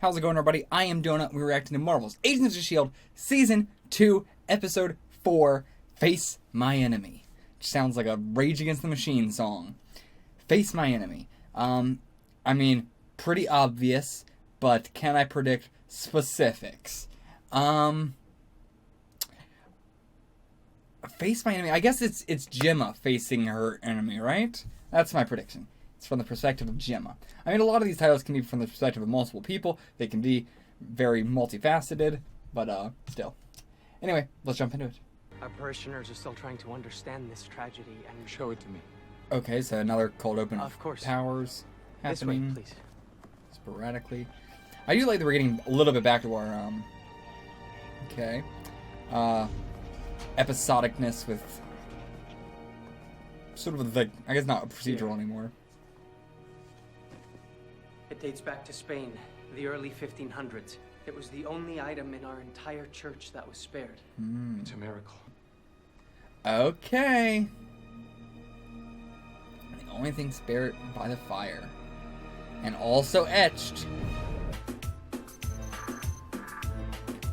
How's it going, everybody? I am Donut. We're reacting to Marvel's Agents of S.H.I.E.L.D. Season 2, Episode 4, Face My Enemy. Which sounds like a Rage Against the Machine song. Face My Enemy. I mean, pretty obvious, but can I predict specifics? Face My Enemy. I guess it's Gemma facing her enemy, right? That's my prediction. It's from the perspective of Gemma. I mean, a lot of these titles can be from the perspective of multiple people. They can be very multifaceted, but still. Anyway, let's jump into it. Our parishioners are still trying to understand this tragedy and... Show it to me. Okay, so another cold open Of course. powers happening. This way, please. Sporadically. I do like that we're getting a little bit back to our, episodicness with sort of the, I guess not a procedural anymore. It dates back to Spain, the early 1500s. It was the only item in our entire church that was spared. It's a miracle. Okay. The only thing spared by the fire. And also etched.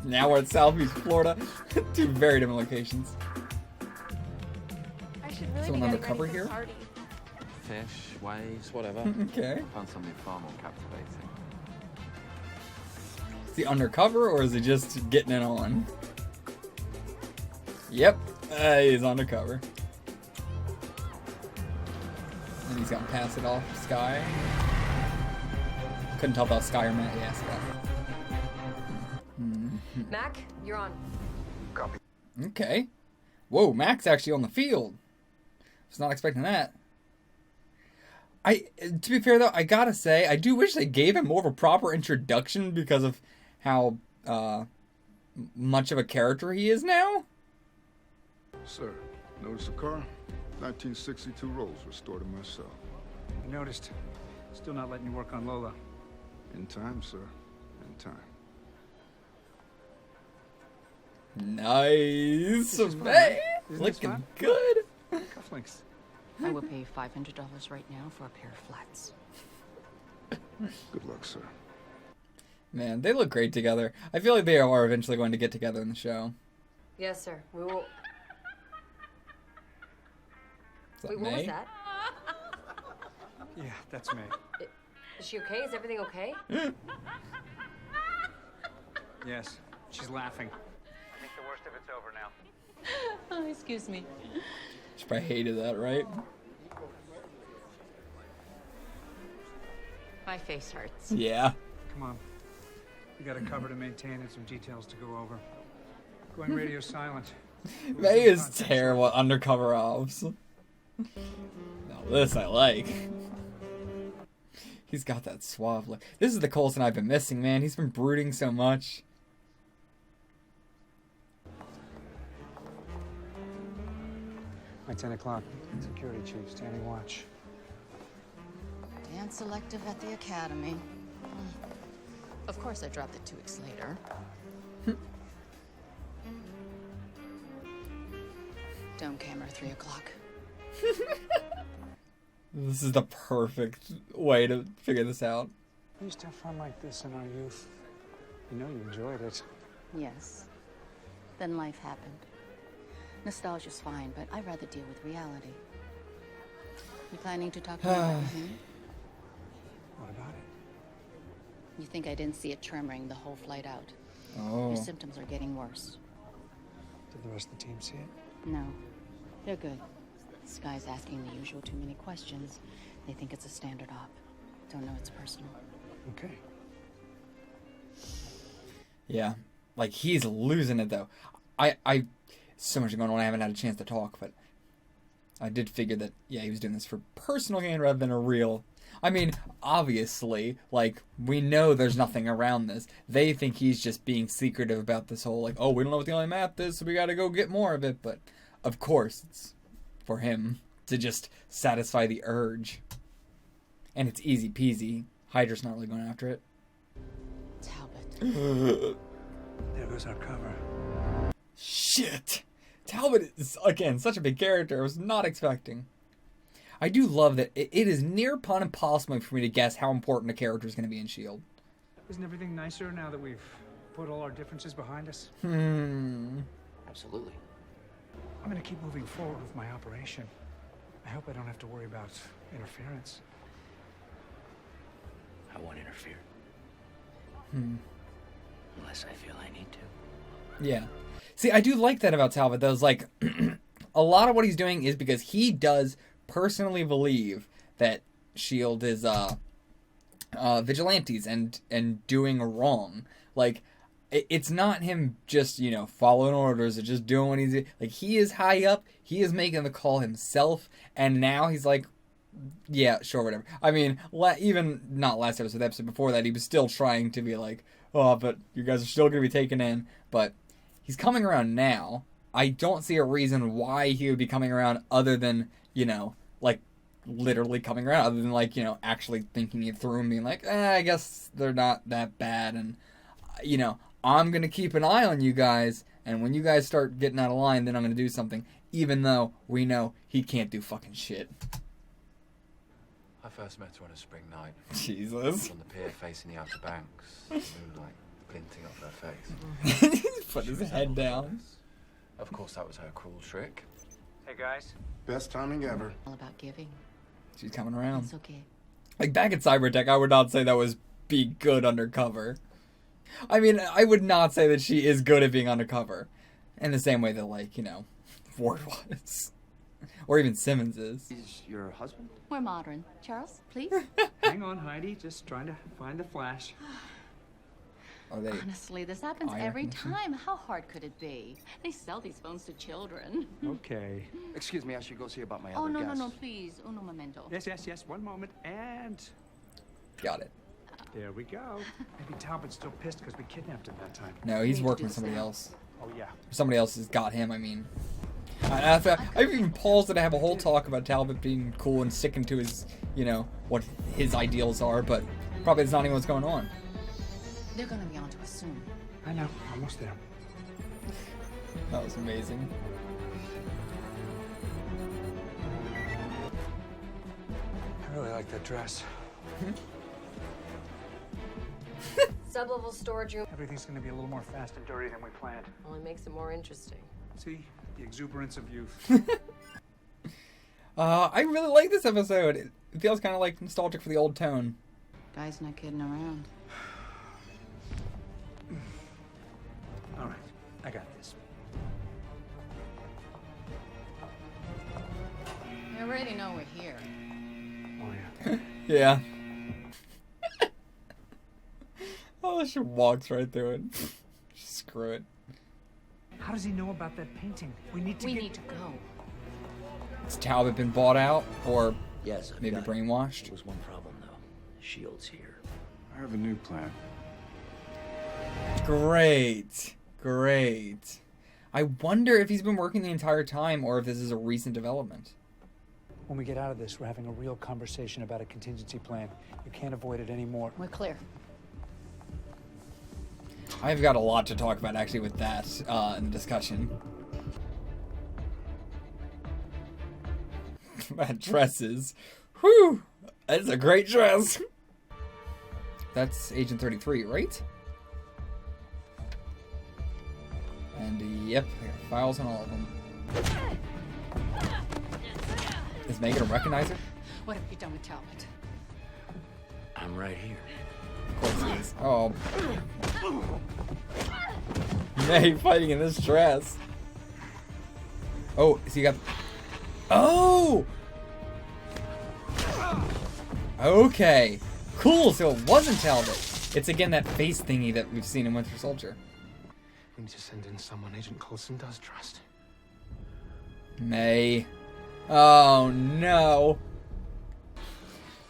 Now we're at South Beach, Florida. Two very different locations. I should really Someone be undercover ready for here? the party. Fish, waves, whatever. Okay. Found something far more captivating. Is he undercover or is he just getting it on? Yep. He's undercover. And he's gonna pass it off to Sky. Couldn't tell if that was Sky or Matt. Yeah, Sky. Mac, you're on. Okay. Whoa, Mac's actually on the field. Was not expecting that. To be fair though, I gotta say, I do wish they gave him more of a proper introduction because of how much of a character he is now. Sir, notice the car? 1962 Rolls restored to myself. I noticed. Still not letting you work on Lola. In time, sir. In time. Nice, is fun, man. right? Isn't this Looking fun? good. Cufflinks. I will pay $500 right now for a pair of flats. Good luck, sir. Man, they look great together. I feel like they are eventually going to get together in the show. Yes, sir. We will. Is that Wait, what was May? that? Yeah, that's me. Is she okay? Is everything okay? Yes, she's laughing. I think the worst of it's over now. Oh, excuse me. She probably hated that, right? My face hurts. Yeah. Come on. We got a cover to maintain and some details to go over. Going radio silent. May is terrible at undercover ops. Now this I like. He's got that suave look. This is the Coulson I've been missing, man. He's been brooding so much. By 10 o'clock, security chief standing watch. Dance elective at the academy. Of course, I dropped it 2 weeks later. Dome camera, 3 o'clock. This is the perfect way to figure this out. We used to have fun like this in our youth. You know you enjoyed it. Yes. Then life happened. Nostalgia's fine, but I'd rather deal with reality. You planning to talk to me about him? What about it? You think I didn't see it tremoring the whole flight out? Oh. Your symptoms are getting worse. Did the rest of the team see it? No, they're good. This guy's asking the usual too many questions. They think it's a standard op. Don't know it's personal. Okay. Yeah. Like, he's losing it, though. So much going on, I haven't had a chance to talk, but I did figure that, yeah, he was doing this for personal gain rather than a real... I mean, obviously, like, we know there's nothing around this. They think he's just being secretive about this whole, like, oh, we don't know what the only map is, so we gotta go get more of it, but of course, it's for him to just satisfy the urge. And it's easy peasy. Hydra's not really going after it. Talbot. There goes our cover. Shit! Talbot is, again, such a big character I was not expecting. I do love that it is near upon impossible for me to guess how important a character is going to be in S.H.I.E.L.D. Isn't everything nicer now that we've put all our differences behind us? Absolutely. I'm gonna keep moving forward with my operation. I hope I don't have to worry about interference. I won't interfere. Unless I feel I need to. Yeah. See, I do like that about Talbot, though. It's like, a lot of what he's doing is because he does personally believe that S.H.I.E.L.D. is, vigilantes and doing wrong. Like, it's not him just, following orders or just doing what he's... Like, he is high up. He is making the call himself. And now he's like, yeah, sure, whatever. I mean, even not last episode, the episode before that, he was still trying to be like, oh, but you guys are still going to be taken in. But he's coming around now. I don't see a reason why he would be coming around other than, like, literally coming around, other than, actually thinking it through and being like, I guess they're not that bad. And, I'm going to keep an eye on you guys. And when you guys start getting out of line, then I'm going to do something. Even though we know he can't do fucking shit. I first met her on a spring night. Jesus. On the pier facing the Outer Banks. Moonlight glinting off her face. He's put his head down. Of course, that was her cruel trick. Hey, guys. Best timing ever. All about giving. She's coming around. It's okay. Like, back at Cybertech, I would not say that was be good undercover. I mean, I would not say that she is good at being undercover. In the same way that, Ward was. Or even Simmons is. He's your husband? We're modern. Charles, please. Hang on, Heidi. Just trying to find the flash. Are they... Honestly, this happens eye every recognition? time. How hard could it be? They sell these phones to children. Okay. Excuse me, I should go see about my Oh, other no, guests. no, please. Uno momento. Yes. 1 moment. And Got it. there we go. Maybe Talbot's still pissed because we kidnapped him that time. No, he's Need to working do with somebody this now. else. Oh, yeah. Somebody else has got him, I mean. I even paused to have a whole talk about Talbot being cool and sticking to his, what his ideals are, but probably that's not even what's going on. They're gonna be onto us soon. I know. Almost there. That was amazing. I really like that dress. Sub-level storage room Everything's going to be a little more fast and dirty than we planned. only makes it more interesting. See? The exuberance of youth. I really like this episode. It feels kind of like nostalgic for the old tone. Guy's not kidding around. All right. I got this. You already know we're here. Oh, yeah. Yeah. Oh, she walks right through it. Screw it. How does he know about that painting? We need to We get... need to go. Has Talbot been bought out or Yes, I've maybe got it. brainwashed? There was one problem, though. S.H.I.E.L.D's here. I have a new plan. Great. I wonder if he's been working the entire time or if this is a recent development. When we get out of this, we're having a real conversation about a contingency plan. You can't avoid it anymore. We're clear. I've got a lot to talk about actually with that in the discussion. That dresses. Whew! That's a great dress. That's Agent 33, right? And yep, I got files on all of them. Is Megan a recognizer? What have you done with Talbot? I'm right here. Of course he is. Oh. May fighting in this dress. Oh, is he got... Oh! Okay. Cool, so it wasn't Talbot. It's again that face thingy that we've seen in Winter Soldier. We need to send in someone Agent Coulson does trust. May. Oh, no.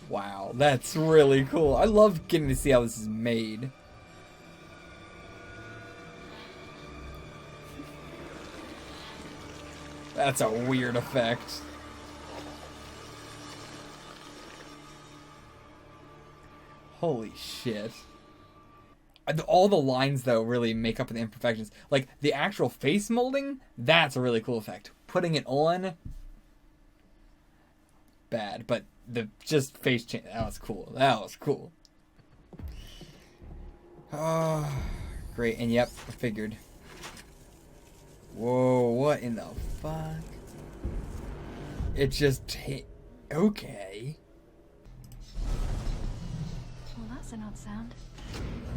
Wow, that's really cool. I love getting to see how this is made. That's a weird effect. Holy shit. All the lines, though, really make up for the imperfections. Like, the actual face molding, that's a really cool effect. Putting it on, bad. But the just face change, that was cool. Oh, great. And yep, I figured. Whoa, what in the fuck? It just okay. Well, that's an odd sound.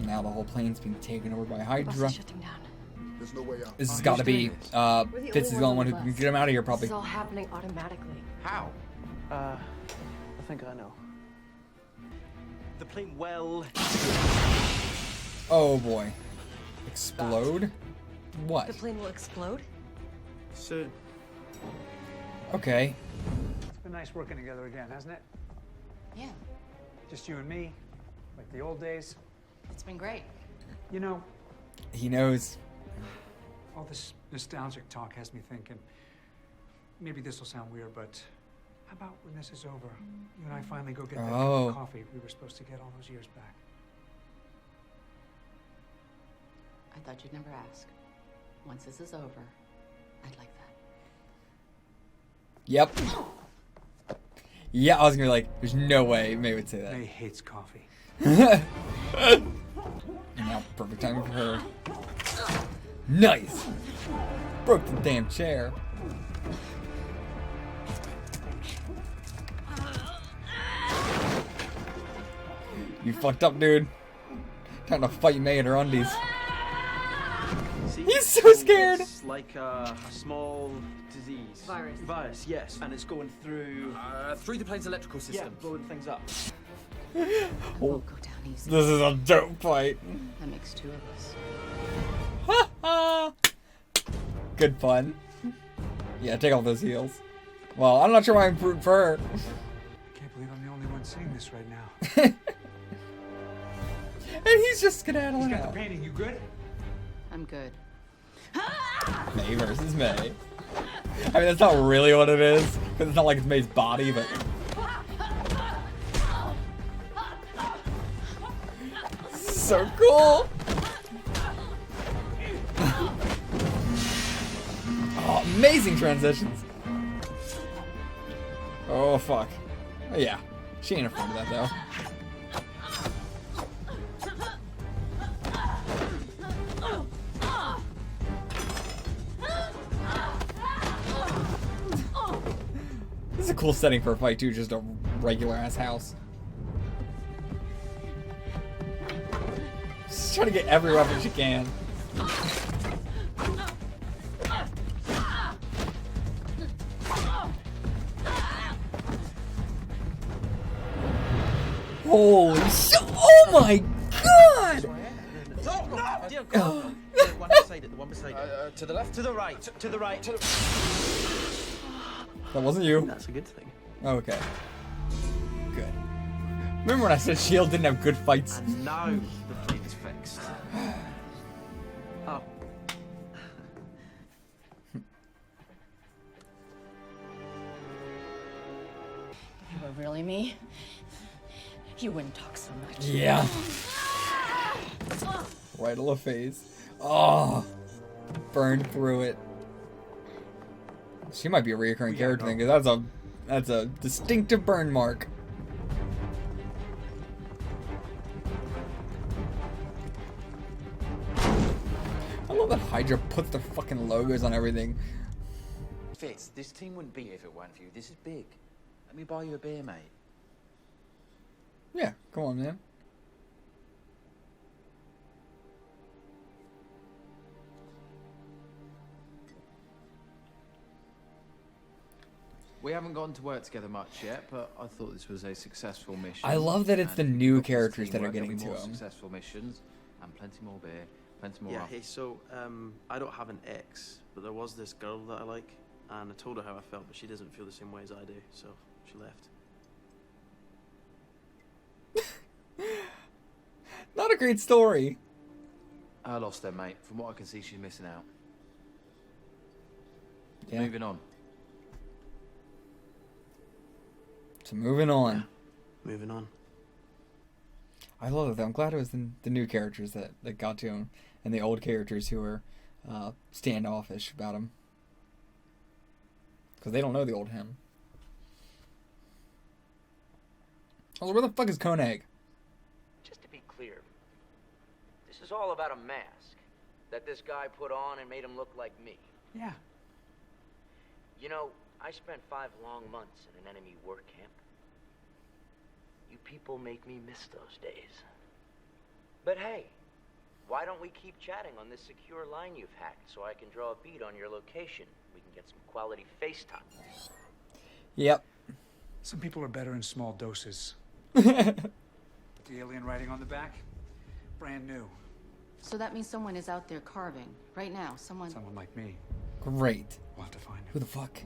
Now the whole plane's being taken over by The bus Hydra. is shutting down. There's no way out. This has Oh, got who's to be doing this? Fitz is the only one who on the can bus. get him out of here, This probably. is all happening automatically. How? I think I know. The plane well. Oh boy. Explode? What? The plane will explode? Soon. Okay. It's been nice working together again, hasn't it? Yeah, Just you and me, like the old days. it's been great. You know, He knows. all this nostalgic talk has me thinking, maybe this will sound weird, but how about when this is over, you and I finally go get that cup Oh. of coffee we were supposed to get all those years back? I thought you'd never ask. Once this is over, I'd like that. Yep. Yeah, I was gonna be like, there's no way May would say that. May hates coffee. And now, perfect timing for her. Nice! Broke the damn chair. You fucked up, dude. Trying to fight May in her undies. See, He's so scared. It's like a small disease. Virus. Virus, yes. And it's going through. Through the plane's electrical Yeah, system. blowing things up. I won't go down easy. This is a dope fight. That makes two of us. Good fun. Yeah, take off those heels. Well, I'm not sure why I'm rooting for her. I can't believe I'm the only one seeing this right now. And he's just He's skedaddling got the out. painting, you good? I'm good. May versus May. I mean, that's not really what it is, because it's not like it's May's body, but... So cool! Oh, amazing transitions. Oh, fuck. Oh, yeah. She ain't afraid of that, though. This is a cool setting for a fight, too. Just a regular-ass house. She's trying to get every weapon she can. Holy shit! Oh my god! No! Dear God! The one beside it, the one beside it. To the left? To the right, to the right. That wasn't you. That's a good thing. Okay. Good. Remember when I said S.H.I.E.L.D. didn't have good fights? And now the plane's fixed. Oh. If you were really me, you wouldn't talk so much. Yeah. Right on the face. Oh. Burned through it. She might be a reoccurring character thing, because that's a distinctive burn mark. I love that Hydra puts their fucking logos on everything. Fitz, this team wouldn't be here if it weren't for you. This is big. Let me buy you a beer, mate. Yeah, come on, man. We haven't gotten to work together much yet, but I thought this was a successful mission. I love that it's the And new with this characters that are teamwork, there'll getting be to more them. successful missions and plenty more beer, plenty more. Yeah, hey, so, I don't have an ex, but there was this girl that I like, and I told her how I felt, but she doesn't feel the same way as I do, so she left. Not a great story. I lost her, mate. From what I can see, she's missing out. Yeah. Moving on. So moving on. Moving on. I love it though. I'm glad it was the new characters that got to him, and the old characters who were standoffish about him, because they don't know the old him. Also, where the fuck is Koenig? Just to be clear, was all about a mask that this guy put on and made him look like me. Yeah. You know, I spent 5 long months in an enemy work camp. You people make me miss those days. But hey, why don't we keep chatting on this secure line you've hacked so I can draw a bead on your location? We can get some quality FaceTime. Yep. Some people are better in small doses. The alien writing on the back? Brand new. So that means someone is out there carving. Right now, someone like me. Great. We'll have to find him. Who the fuck?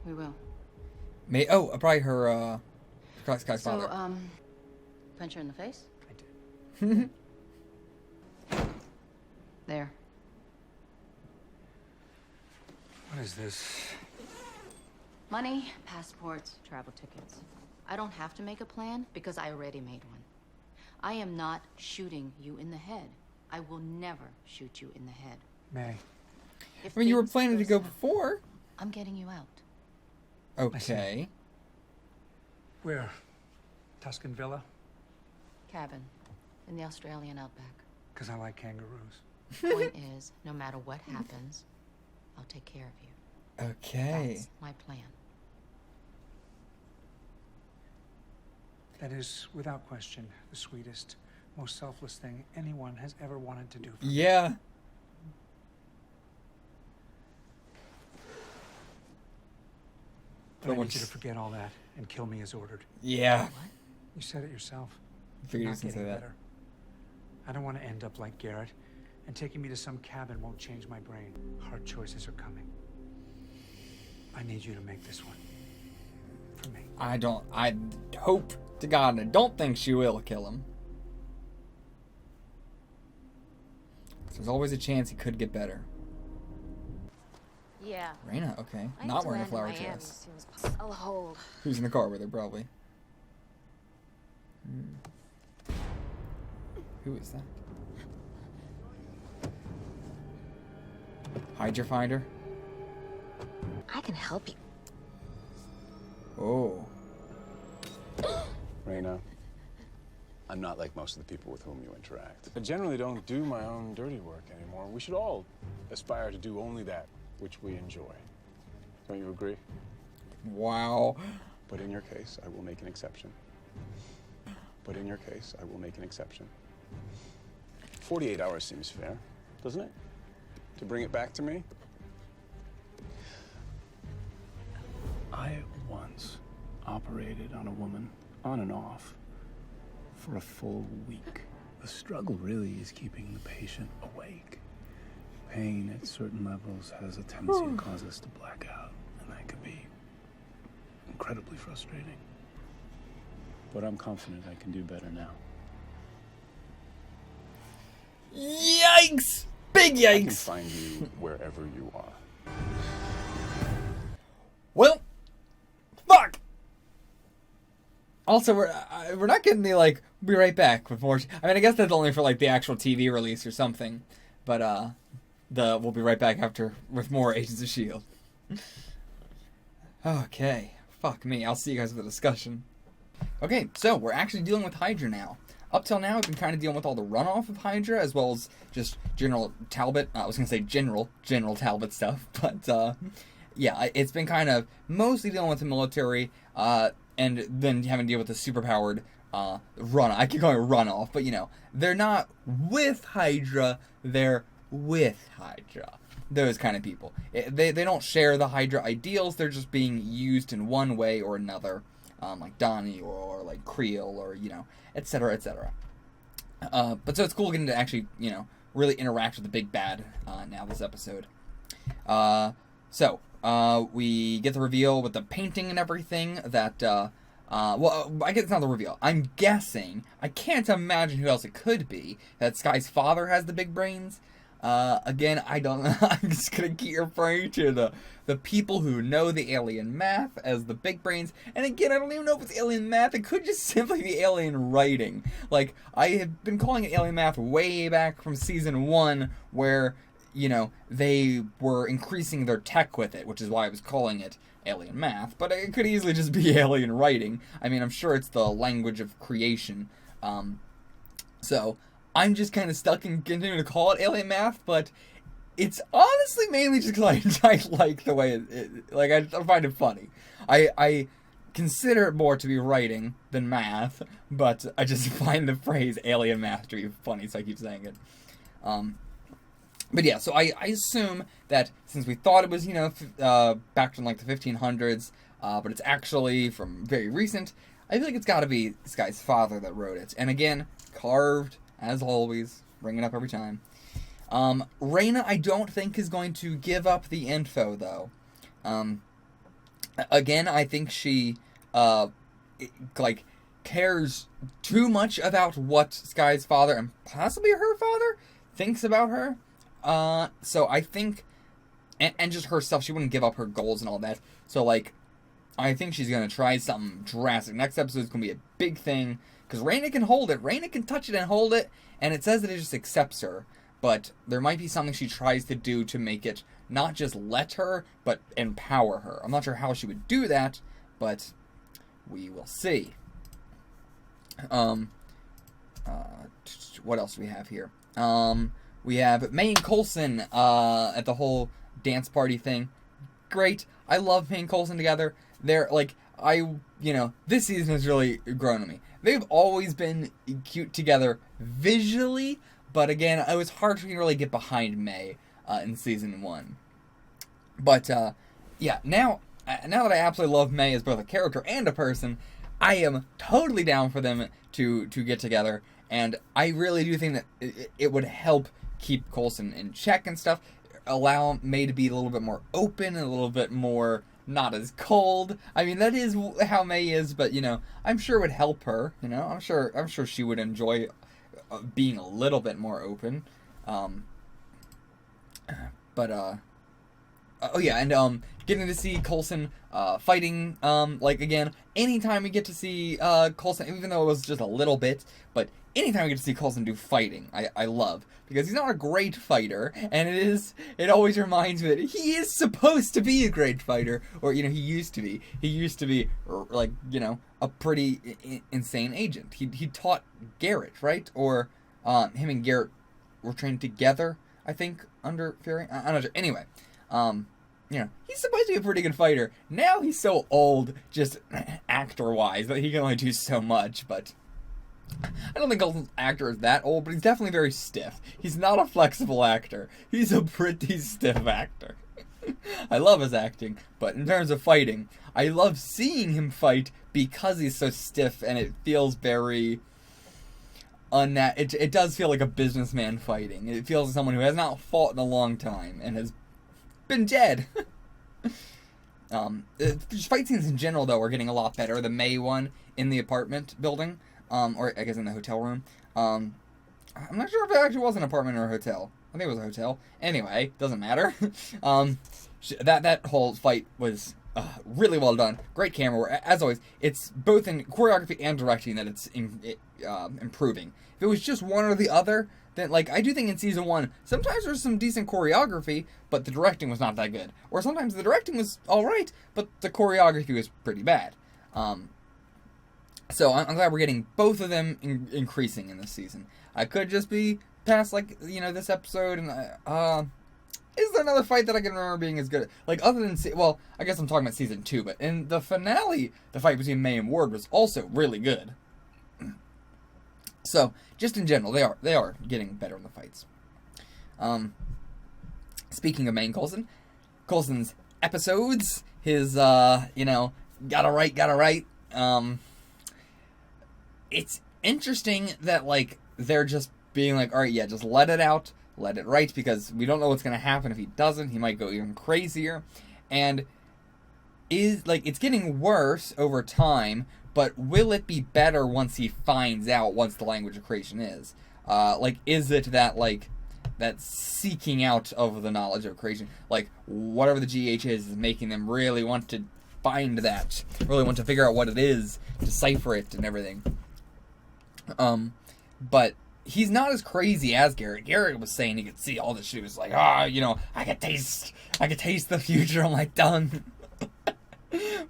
We will. Probably her, Sky's father. So, punch her in the face? I did. There. What is this? Money, passports, travel tickets. I don't have to make a plan because I already made one. I am not shooting you in the head. I will never shoot you in the head. May. If I mean, you were things planning to go south, before. I'm getting you out. Okay. Where? Tuscan Villa? Cabin. In the Australian outback. Because I like kangaroos. Point is, no matter what happens, I'll take care of you. Okay. That's my plan. That is, without question, the sweetest, most selfless thing anyone has ever wanted to do for me. Yeah. But I need you to forget all that and kill me as ordered. Yeah. What? You said it yourself. Figured you Not was gonna say getting that. better. I don't want to end up like Garrett, and taking me to some cabin won't change my brain. Hard choices are coming. I need you to make this one. For me. I hope to God, I don't think she will kill him. There's always a chance he could get better. Yeah. Raina, okay. I need Not to wearing a land in flower Miami as dress. soon as possible. I'll hold. Who's in the car with her, probably. Who is that? Hydra finder? I can help you. Oh. Raina, I'm not like most of the people with whom you interact. I generally don't do my own dirty work anymore. We should all aspire to do only that which we enjoy. Don't you agree? Wow. But in your case, I will make an exception. But in your case, I will make an exception. 48 hours seems fair, doesn't it? To bring it back to me? I once operated on a woman, on and off, for a full week. The struggle really is keeping the patient awake. Pain at certain levels has a tendency to cause us to black out, and that can be incredibly frustrating. But I'm confident I can do better now. Yikes! Big I can yikes! find you wherever you are. Well, fuck! Also, we're not getting the, like, be right back with more... I mean, I guess that's only for, like, the actual TV release or something. But, we'll be right back after with more Agents of S.H.I.E.L.D. Okay. Fuck me. I'll see you guys with the discussion. Okay, so we're actually dealing with Hydra now. Up till now, we've been kind of dealing with all the runoff of Hydra, as well as just General Talbot. I was going to say General Talbot stuff, but, yeah, it's been kind of mostly dealing with the military, and then having to deal with the superpowered, I keep calling it runoff, but, you know, they're not with Hydra, they're with Hydra. Those kind of people. They don't share the Hydra ideals, they're just being used in one way or another. Like Donnie or like Creel or, you know, etc., etc. But so it's cool getting to actually, you know, really interact with the big bad now this episode. So we get the reveal with the painting and everything that, well, I guess it's not the reveal. I'm guessing, I can't imagine who else it could be, that Sky's father has the big brains. Again, I don't know. I'm just gonna keep referring to the people who know the alien math as the big brains. And again, I don't even know if it's alien math. It could just simply be alien writing. Like, I have been calling it alien math way back from season 1, where, you know, they were increasing their tech with it, which is why I was calling it alien math. But it could easily just be alien writing. I mean, I'm sure it's the language of creation. So, I'm just kind of stuck in continuing to call it alien math, but it's honestly mainly just because I like the way like, I find it funny. I consider it more to be writing than math, but I just find the phrase alien math to be funny, so I keep saying it. But yeah, so I assume that since we thought it was, back from like the 1500s, but it's actually from very recent, I feel like it's got to be this guy's father that wrote it. And again, carved, as always, bring it up every time. Reyna, I don't think, is going to give up the info, though. Again, I think she, cares too much about what Sky's father, and possibly her father, thinks about her. So I think, and just herself, she wouldn't give up her goals and all that. So, like, I think she's going to try something drastic. Next episode is going to be a big thing, because Reyna can hold it. Reyna can touch it and hold it, and it says that it just accepts her. But there might be something she tries to do to make it not just let her, but empower her. I'm not sure how she would do that, but we will see. What else do we have here? We have May and Coulson at the whole dance party thing. Great. I love May and Coulson together. They're, like, this season has really grown on me. They've always been cute together visually, but again, it was hard for me to really get behind May in season 1. But, yeah, now that I absolutely love May as both a character and a person, I am totally down for them to get together, and I really do think that it would help keep Coulson in check and stuff, allow May to be a little bit more open and a little bit more not as cold. I mean, that is how May is, but, I'm sure it would help her, I'm sure she would enjoy being a little bit more open. Getting to see Coulson fighting, again, anytime we get to see Coulson, even though it was just a little bit, but anytime we get to see Coulson do fighting, I love, because he's not a great fighter, and it always reminds me that he is supposed to be a great fighter, or, he used to be. He used to be, a pretty insane agent. He taught Garrett, right? Or, him and Garrett were trained together, I think, under Fury. I'm not sure. Anyway, he's supposed to be a pretty good fighter. Now he's so old, just actor-wise, that he can only do so much, but I don't think Coulson's actor is that old, but he's definitely very stiff. He's not a flexible actor. He's a pretty stiff actor. I love his acting, but in terms of fighting, I love seeing him fight because he's so stiff, and it feels very it does feel like a businessman fighting. It feels like someone who has not fought in a long time and has been dead. Fight scenes in general, though, are getting a lot better. The May one in the apartment building, or I guess in the hotel room. I'm not sure if it actually was an apartment or a hotel. I think it was a hotel. Anyway, doesn't matter. That whole fight was really well done. Great camera work. As always, it's both in choreography and directing that it's improving. If it was just one or the other, then, I do think in season 1, sometimes there's some decent choreography, but the directing was not that good. Or sometimes the directing was alright, but the choreography was pretty bad. So I'm glad we're getting both of them increasing in this season. I could just be past, this episode, and, is there another fight that I can remember being as good? Other than, I guess I'm talking about season 2, but in the finale, the fight between May and Ward was also really good. So, just in general, they are getting better in the fights. Speaking of May and Coulson's episodes, his, gotta write. It's interesting that, they're just being alright, yeah, just let it out, let it write, because we don't know what's gonna happen if he doesn't. He might go even crazier. And it's getting worse over time, but will it be better once he finds out once the language of creation is? Is it that seeking out of the knowledge of creation, whatever the GH is making them really want to find that, really want to figure out what it is, decipher it and everything. But he's not as crazy as Garrett. Garrett was saying he could see all this shit. He was like, I could taste the future on my tongue.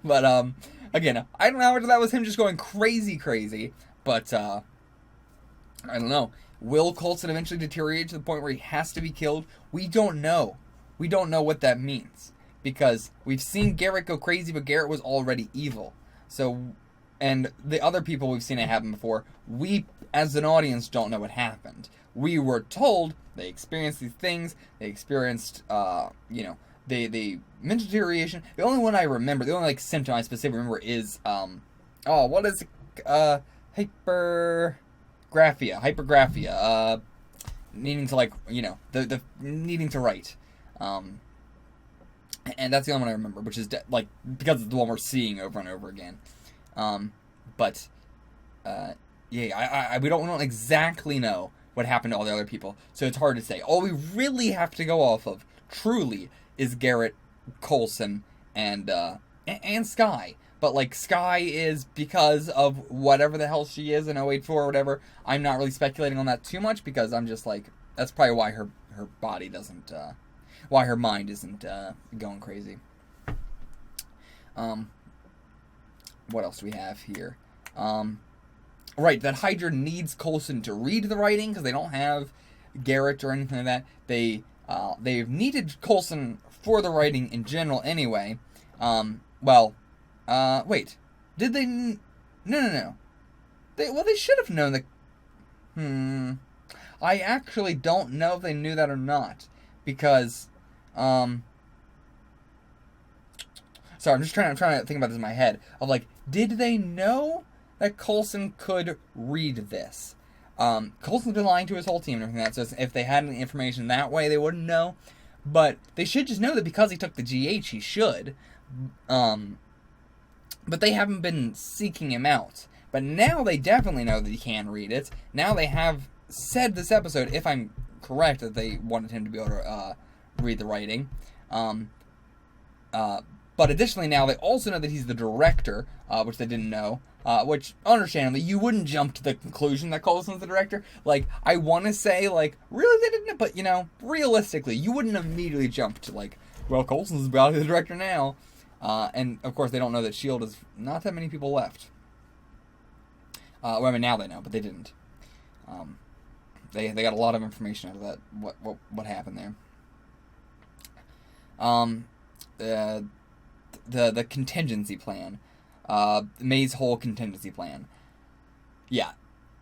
But, again, I don't know how much of that was him just going crazy, but, I don't know. Will Coulson eventually deteriorate to the point where he has to be killed? We don't know. We don't know what that means. Because we've seen Garrett go crazy, but Garrett was already evil. So, and the other people we've seen it happen before, we, as an audience, don't know what happened. We were told they experienced these things, they experienced, they mental deterioration. The only one I remember, the only, like, symptom I specifically remember is, what is it? Hypergraphia, needing to, like, the needing to write. And that's the only one I remember, which is, because it's the one we're seeing over and over again. We don't exactly know what happened to all the other people, so it's hard to say. All we really have to go off of, truly, is Garrett, Coulson, and Skye. But, like, Skye is because of whatever the hell she is in 084 or whatever. I'm not really speculating on that too much, because I'm just like, that's probably why her body doesn't, why her mind isn't going crazy. What else do we have here? Right, that Hydra needs Coulson to read the writing, because they don't have Garrett or anything like that. They've needed Coulson for the writing in general anyway. Wait. Did they... No. They should have known that... I actually don't know if they knew that or not. Because, Sorry, I'm trying to think about this in my head. Of, like, did they know that Coulson could read this? Coulson's been lying to his whole team and everything like that, so if they had any information that way, they wouldn't know. But they should just know that because he took the GH, he should. But they haven't been seeking him out. But now they definitely know that he can read it. Now they have said this episode, if I'm correct, that they wanted him to be able to read the writing. But additionally now they also know that he's the director, which they didn't know. Which, understandably, you wouldn't jump to the conclusion that Coulson's the director. Like, I want to say, like, really they didn't, but, realistically, you wouldn't immediately jump to, like, well, Coulson's about to be the director now. And, of course, they don't know that S.H.I.E.L.D. is not that many people left. Now they know, but they didn't. They got a lot of information out of that, what happened there. The contingency plan. May's whole contingency plan. Yeah.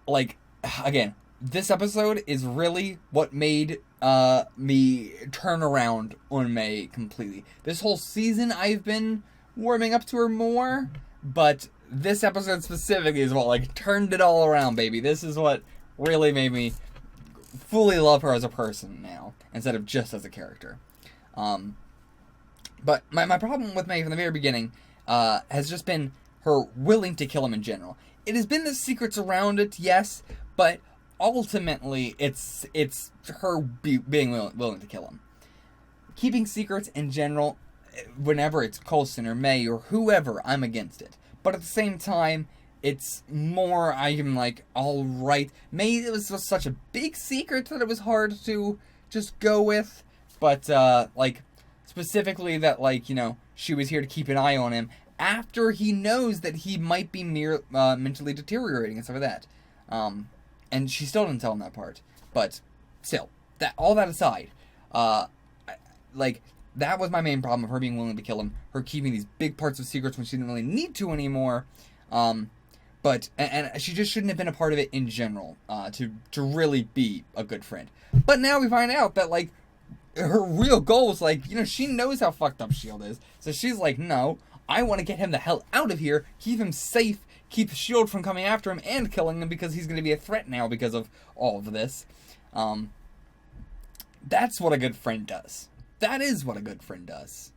Like, again, this episode is really what made me turn around on May completely. This whole season I've been warming up to her more, but this episode specifically is what, like, turned it all around, baby. This is what really made me fully love her as a person now, instead of just as a character. But my problem with May from the very beginning has just been her willing to kill him in general. It has been the secrets around it, yes, but ultimately it's her being willing to kill him. Keeping secrets in general, whenever it's Coulson or May or whoever, I'm against it. But at the same time, it's more, I'm like, alright. May, it was just such a big secret that it was hard to just go with. But, like, specifically that, like, she was here to keep an eye on him after he knows that he might be mentally deteriorating and stuff like that. And she still didn't tell him that part. But, still, all that aside, like, that was my main problem of her being willing to kill him. Her keeping these big parts of secrets when she didn't really need to anymore. But she just shouldn't have been a part of it in general, to really be a good friend. But now we find out that, like, her real goal was, like, she knows how fucked up S.H.I.E.L.D. is. So she's like, no, I want to get him the hell out of here, keep him safe, keep S.H.I.E.L.D. from coming after him and killing him because he's going to be a threat now because of all of this. That's what a good friend does. That is what a good friend does.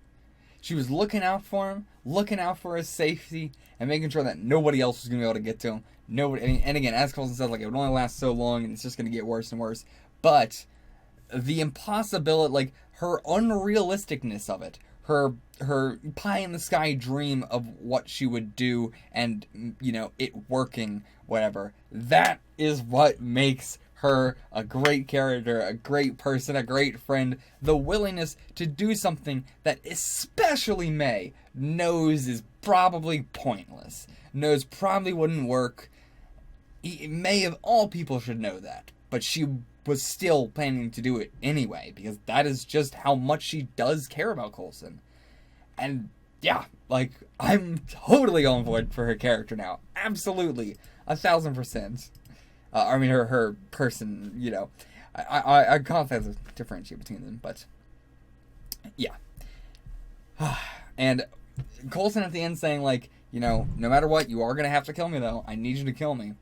She was looking out for him, looking out for his safety, and making sure that nobody else was going to be able to get to him. Nobody, and again, as Coulson said, like, it would only last so long, and it's just going to get worse and worse. But the impossibility, like, her unrealisticness of it, her pie-in-the-sky dream of what she would do, and, it working, whatever, that is what makes her a great character, a great person, a great friend. The willingness to do something that especially May knows is probably pointless, knows probably wouldn't work. May of all people should know that. but she was still planning to do it anyway, because that is just how much she does care about Coulson. And yeah, like, I'm totally on board for her character now. Absolutely. 1,000%. I mean, her person, you know. I can't differentiate between them, but yeah. And Coulson at the end saying, like, you know, no matter what, you are going to have to kill me, though. I need you to kill me.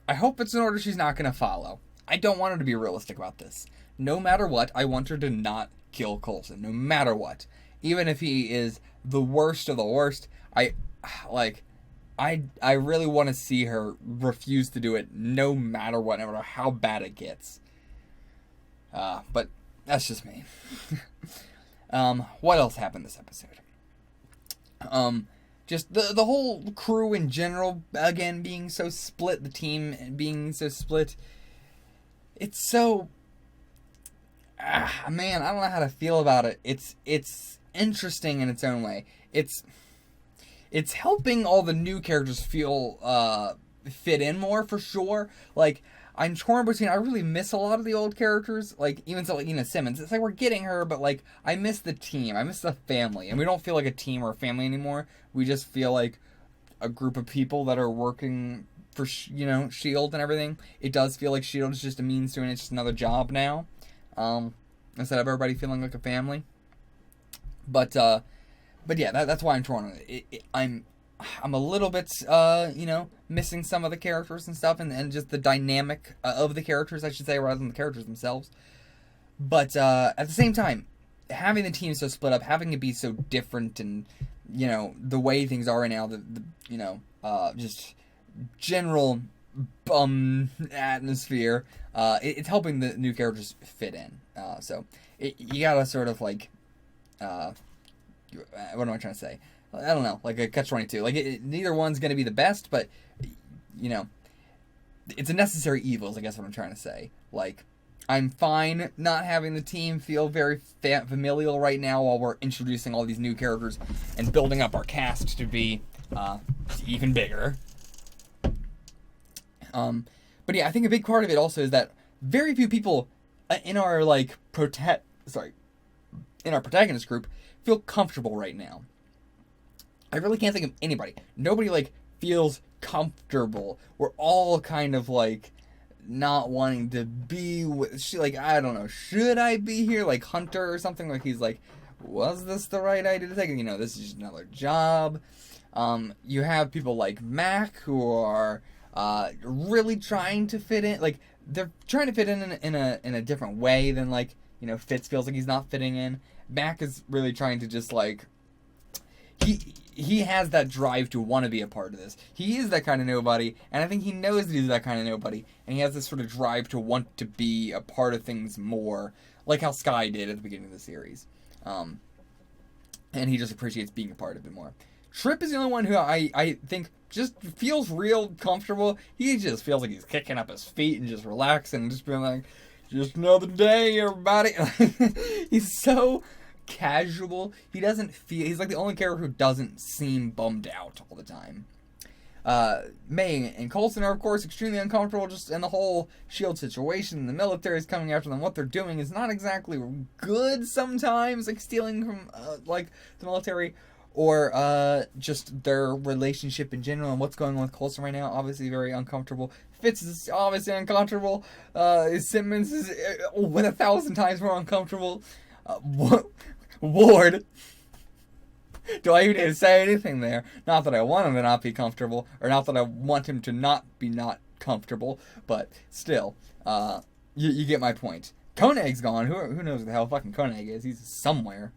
I hope it's an order she's not going to follow. I don't want her to be realistic about this. No matter what, I want her to not kill Coulson. No matter what. Even if he is the worst of the worst, I really want to see her refuse to do it no matter what, no matter how bad it gets. But that's just me. What else happened this episode? Just the whole crew in general, again, being so split, the team being so split. It's so... man, I don't know how to feel about it. It's interesting in its own way. It's helping all the new characters feel fit in more, for sure. Like, I'm torn between, I really miss a lot of the old characters, like, even so, like, Simmons. It's like we're getting her, but, like, I miss the team. I miss the family. And we don't feel like a team or a family anymore. We just feel like a group of people that are working for, S.H.I.E.L.D. and everything. It does feel like S.H.I.E.L.D. is just a means to, and it's just another job now. Instead of everybody feeling like a family. But yeah, that's why I'm torn on it. I'm a little bit, missing some of the characters and stuff, and just the dynamic of the characters, I should say, rather than the characters themselves. But at the same time, having the team so split up, having it be so different, and, the way things are right now, just general bum atmosphere, it's helping the new characters fit in. So you gotta sort of, like, what am I trying to say? I don't know, like a catch-22. Like, neither one's going to be the best, but, it's a necessary evil, is I guess what I'm trying to say. Like, I'm fine not having the team feel very familial right now while we're introducing all these new characters and building up our cast to be even bigger. But yeah, I think a big part of it also is that very few people in our, like, in our protagonist group feel comfortable right now. I really can't think of anybody. Nobody, like, feels comfortable. We're all kind of, like, not wanting to be with... Like, I don't know. Should I be here? Like, Hunter or something? Like, he's like, was this the right idea to take? This is just another job. You have people like Mac who are really trying to fit in. Like, they're trying to fit in a different way than, like, Fitz feels like he's not fitting in. Mac is really trying to just, like... He has that drive to want to be a part of this. He is that kind of nobody, and I think he knows that he's that kind of nobody, and he has this sort of drive to want to be a part of things more, like how Skye did at the beginning of the series. And he just appreciates being a part of it more. Trip is the only one who I think just feels real comfortable. He just feels like he's kicking up his feet and just relaxing and just being like, just another day, everybody. He's so... casual. He doesn't feel... He's like the only character who doesn't seem bummed out all the time. May and Coulson are, of course, extremely uncomfortable just in the whole S.H.I.E.L.D. situation. The military is coming after them. What they're doing is not exactly good sometimes, like stealing from, like, the military, or just their relationship in general and what's going on with Coulson right now. Obviously very uncomfortable. Fitz is obviously uncomfortable. Simmons is 1,000 times more uncomfortable. Ward. Do I even need to say anything there? Not that I want him to not be comfortable, or not that I want him to not be not comfortable, but still, you get my point. Koenig's gone. Who knows who the hell fucking Koenig is? He's somewhere.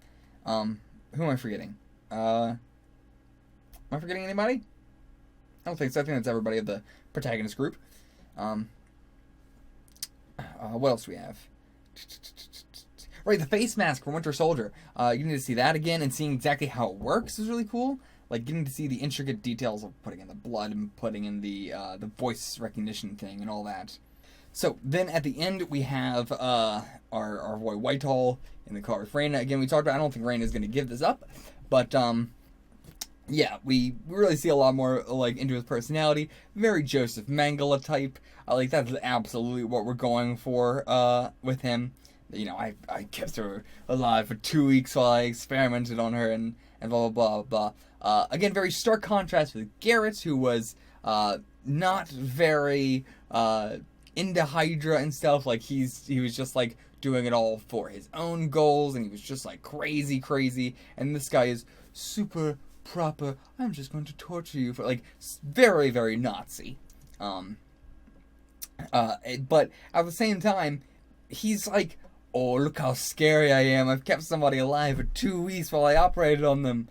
Who am I forgetting? Am I forgetting anybody? I don't think so. I think that's everybody of the protagonist group. What else do we have? Right, the face mask for Winter Soldier. You need to see that again, and seeing exactly how it works is really cool. Like, getting to see the intricate details of putting in the blood and putting in the voice recognition thing and all that. So, then at the end, we have our boy Whitehall in the car with Raina. Again, we talked about, I don't think Raina's going to give this up, but yeah, we really see a lot more, like, into his personality. Very Joseph Mengele type. Like, that's absolutely what we're going for, with him. You know, I kept her alive for 2 weeks while I experimented on her and blah, blah, blah, blah. Again, very stark contrast with Garrett, who was, not very, into Hydra and stuff. Like, he was just, like, doing it all for his own goals, and he was just, like, crazy. And this guy is super proper. I'm just going to torture you for, like, very, very Nazi. But at the same time, he's like, oh, look how scary I am. I've kept somebody alive for 2 weeks while I operated on them.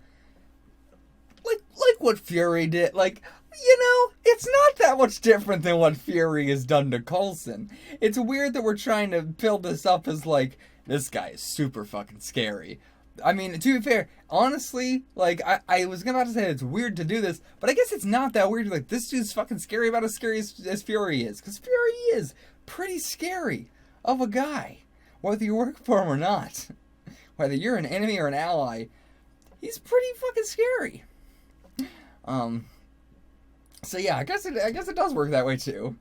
Like what Fury did. Like, you know, it's not that much different than what Fury has done to Coulson. It's weird that we're trying to build this up as, like, this guy is super fucking scary. I mean, to be fair, honestly, like, I was about to say it's weird to do this, but I guess it's not that weird. Like, this dude's fucking scary, about as scary as Fury is. Because Fury is pretty scary of a guy. Whether you work for him or not. Whether you're an enemy or an ally, he's pretty fucking scary. So yeah, I guess it does work that way too.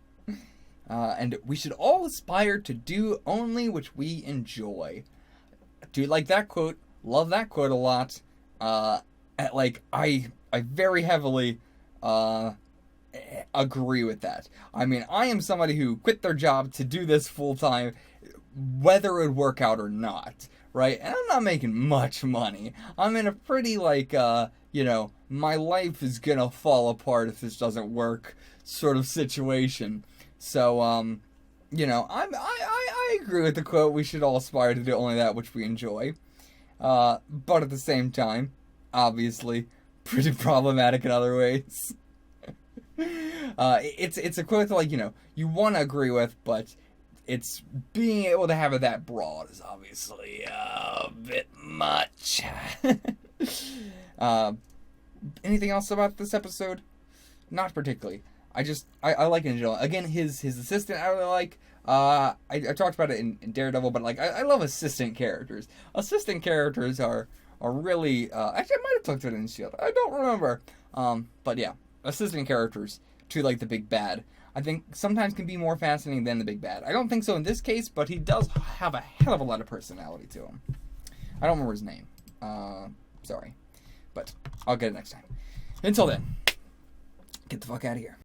And we should all aspire to do only which we enjoy. Do you like that quote? Love that quote a lot. Like, I very heavily agree with that. I mean, I am somebody who quit their job to do this full time, whether it would work out or not, right? And I'm not making much money. I'm in a pretty, like, you know, my life is gonna fall apart if this doesn't work sort of situation. So, you know, I agree with the quote, we should all aspire to do only that which we enjoy. But at the same time, obviously, pretty problematic in other ways. It's a quote that, like, you know, you want to agree with, but it's being able to have it that broad is obviously a bit much. Anything else about this episode? Not particularly. I like it in general. Again, his assistant I really like. I talked about it in Daredevil, but, like, I love assistant characters. Assistant characters are really, actually I might have talked about it in S.H.I.E.L.D. I don't remember. But yeah, assistant characters to, like, the big bad, I think sometimes can be more fascinating than the big bad. I don't think so in this case, but he does have a hell of a lot of personality to him. I don't remember his name. Sorry. But I'll get it next time. Until then, get the fuck out of here.